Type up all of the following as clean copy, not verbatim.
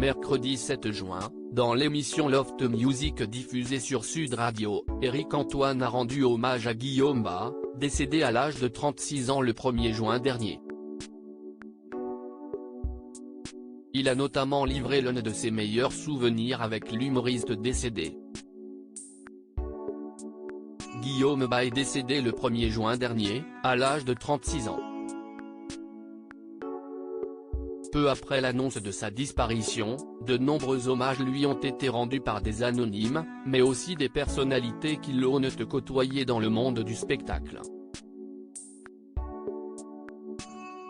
Mercredi 7 juin, dans l'émission Loft Music diffusée sur Sud Radio, Éric Antoine a rendu hommage à Guillaume Bas, décédé à l'âge de 36 ans le 1er juin dernier. Il a notamment livré l'un de ses meilleurs souvenirs avec l'humoriste décédé. Guillaume Bas est décédé le 1er juin dernier, à l'âge de 36 ans. Peu après l'annonce de sa disparition, de nombreux hommages lui ont été rendus par des anonymes, mais aussi des personnalités qui l'ont côtoyé dans le monde du spectacle.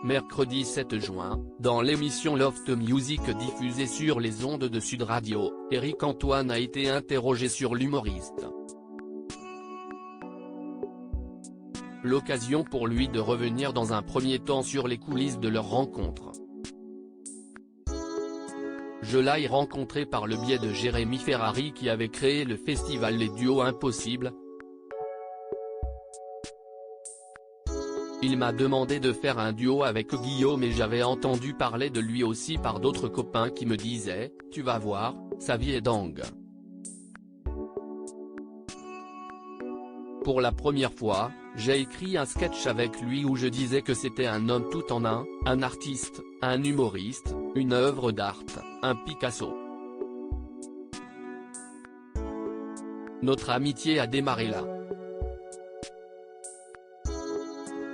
Mercredi 7 juin, dans l'émission Loft Music diffusée sur les ondes de Sud Radio, Éric Antoine a été interrogé sur l'humoriste. L'occasion pour lui de revenir dans un premier temps sur les coulisses de leur rencontre. Je l'ai rencontré par le biais de Jérémy Ferrari qui avait créé le festival Les Duos Impossibles. Il m'a demandé de faire un duo avec Guillaume et j'avais entendu parler de lui aussi par d'autres copains qui me disaient « Tu vas voir, sa vie est dingue ». Pour la première fois, j'ai écrit un sketch avec lui où je disais que c'était un homme tout en un artiste, un humoriste, une œuvre d'art, un Picasso. Notre amitié a démarré là.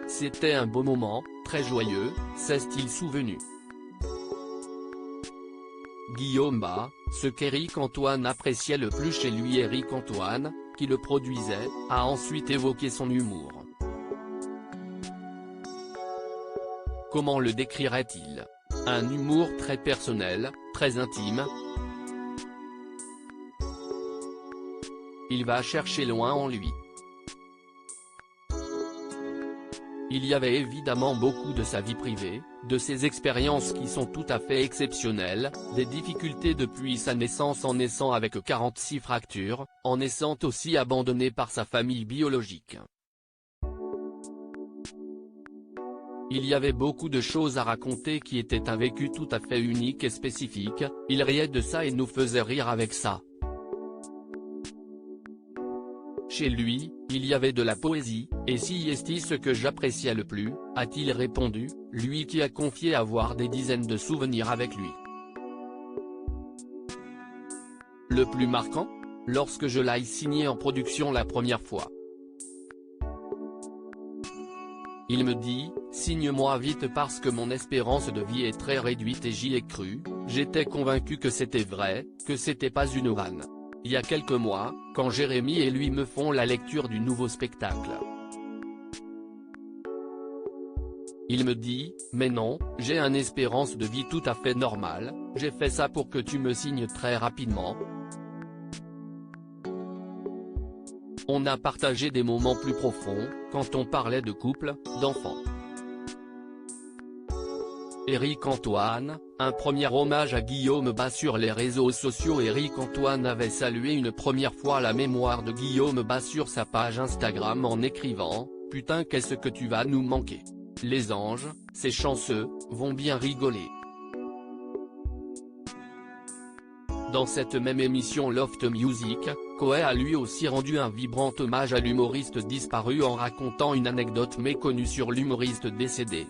C'était un beau moment, très joyeux, s'est-il souvenu. Guillaume Bas, ce qu'Éric Antoine appréciait le plus chez lui. Éric Antoine, qui le produisait, a ensuite évoqué son humour. Comment le décrirait-il? Un humour très personnel, très intime. Il va chercher loin en lui. Il y avait évidemment beaucoup de sa vie privée, de ses expériences qui sont tout à fait exceptionnelles, des difficultés depuis sa naissance en naissant avec 46 fractures, en naissant aussi abandonné par sa famille biologique. Il y avait beaucoup de choses à raconter qui étaient un vécu tout à fait unique et spécifique, il riait de ça et nous faisait rire avec ça. Chez lui, il y avait de la poésie, et si est ce que j'appréciais le plus, a-t-il répondu, lui qui a confié avoir des dizaines de souvenirs avec lui. Le plus marquant? Lorsque je l'ai signé en production la première fois. Il me dit, signe-moi vite parce que mon espérance de vie est très réduite et j'y ai cru, j'étais convaincu que c'était vrai, que c'était pas une vanne. Il y a quelques mois, quand Jérémy et lui me font la lecture du nouveau spectacle. Il me dit, mais non, j'ai une espérance de vie tout à fait normale, j'ai fait ça pour que tu me signes très rapidement. On a partagé des moments plus profonds, quand on parlait de couple, d'enfants. Éric Antoine, un premier hommage à Guillaume Bas sur les réseaux sociaux. Éric Antoine avait salué une première fois la mémoire de Guillaume Bas sur sa page Instagram en écrivant « Putain qu'est-ce que tu vas nous manquer. Les anges, ces chanceux, vont bien rigoler ». Dans cette même émission Loft Music, Coé a lui aussi rendu un vibrant hommage à l'humoriste disparu en racontant une anecdote méconnue sur l'humoriste décédé.